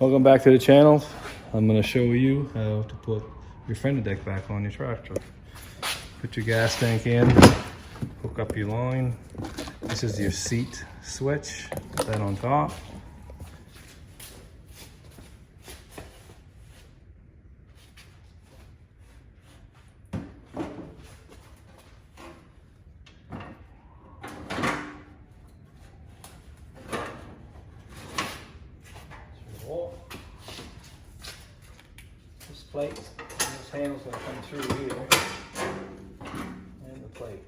Welcome back to the channel. I'm going to show you how to put your Fender Deck back on your tractor. Put your gas tank in, hook up your line. This is your seat switch, put that on top. This plate, and this handle's going to come through here, and the plate.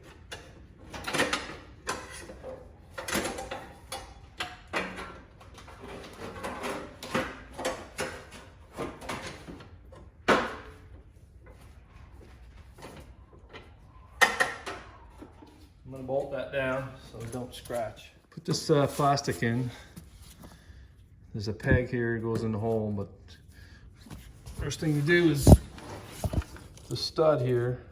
I'm going to bolt that down so it don't scratch. Put this plastic in. There's a peg here, it goes in the hole, but first thing you do is the stud here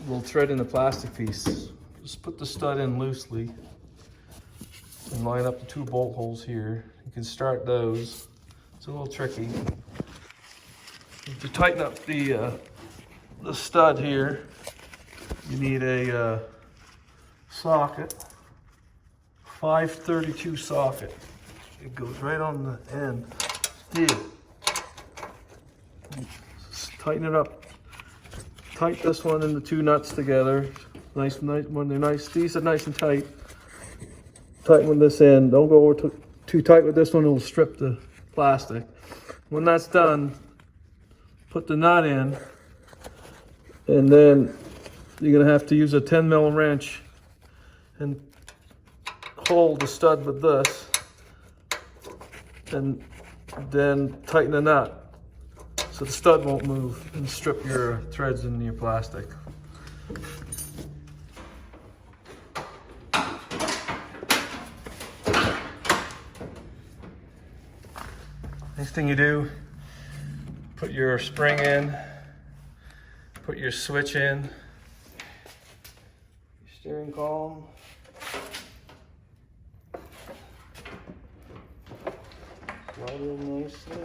will thread in the plastic piece. Just put the stud in loosely and line up the two bolt holes here. You can start those. It's a little tricky. To tighten up the stud here, you need a socket, 532 socket. It goes right on the end here. Tighten it up. Tight this one and the two nuts together. Nice, when they're nice, these are nice and tight. Tighten with this end. Don't go over too tight with this one, it'll strip the plastic. When that's done, put the nut in, and then you're gonna have to use a 10 mil wrench and hold the stud with this, and then tighten the nut so the stud won't move and strip your threads in your plastic. Next thing you do, put your spring in, put your switch in, your steering column, slide it in nicely.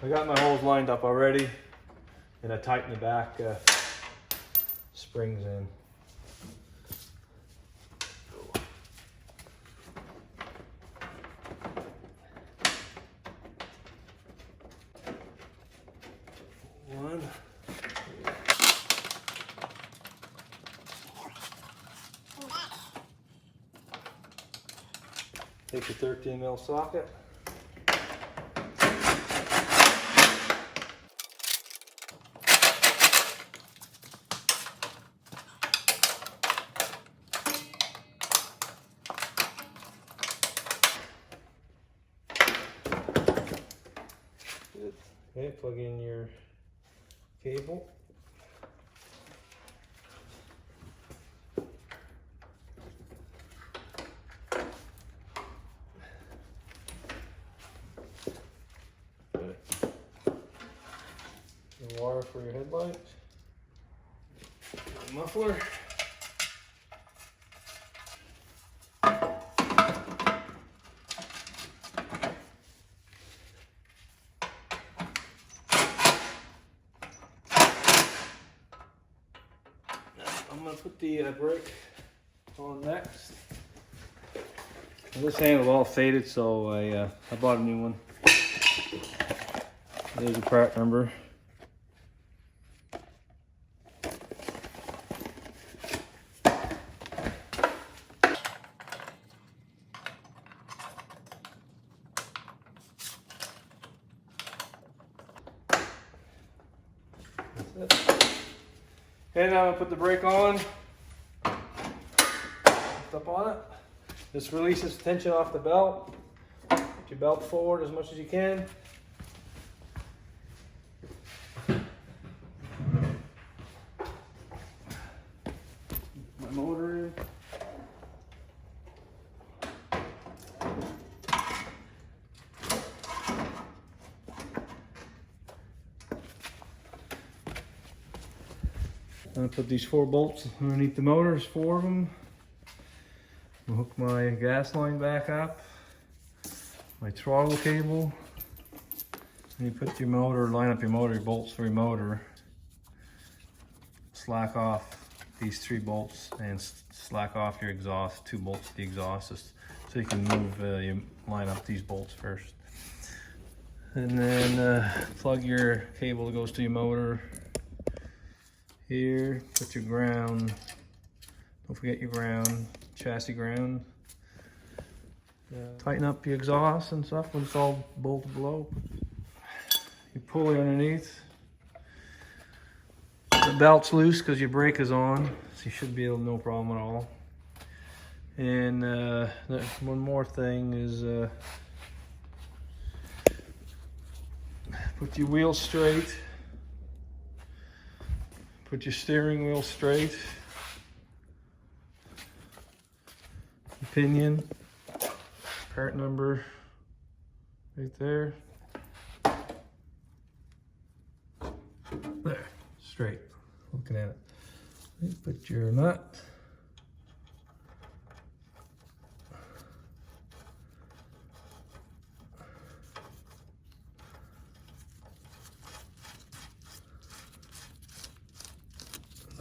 I got my holes lined up already, and I tightened the back springs in. One. Take your 13 mil socket. Okay, plug in your cable. Good. The wire for your headlight. Muffler. I'm going to put the brake on next. And this handle's all faded, so I bought a new one. There's a part number. That's it. Okay, now I'm going to put the brake on. Lift up on it. This releases tension off the belt. Put your belt forward as much as you can. My motor in. I'm gonna put these 4 bolts underneath the motors, 4 of them. I'll hook my gas line back up, my throttle cable. And you put your motor, line up your motor, your bolts for your motor. Slack off these 3 bolts and slack off your exhaust, 2 bolts to the exhaust, so you can move, you line up these bolts first. And then plug your cable that goes to your motor here, put your ground, don't forget your ground, chassis ground. Tighten up your exhaust and stuff when it's all bolted below. Your pulley underneath. The belt's loose because your brake is on, so you should be able to, no problem at all. And one more thing is put your wheel straight. Put your steering wheel straight. Your pinion, part number right there. There, straight. Looking at it. Put your nut.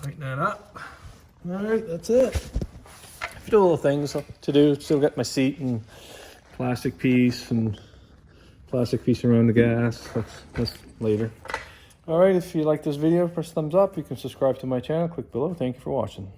Tighten that up. All right, that's it. A few little things to do. Still got my seat and plastic piece around the gas. That's later. All right, if you like this video, press thumbs up. You can subscribe to my channel. Click below. Thank you for watching.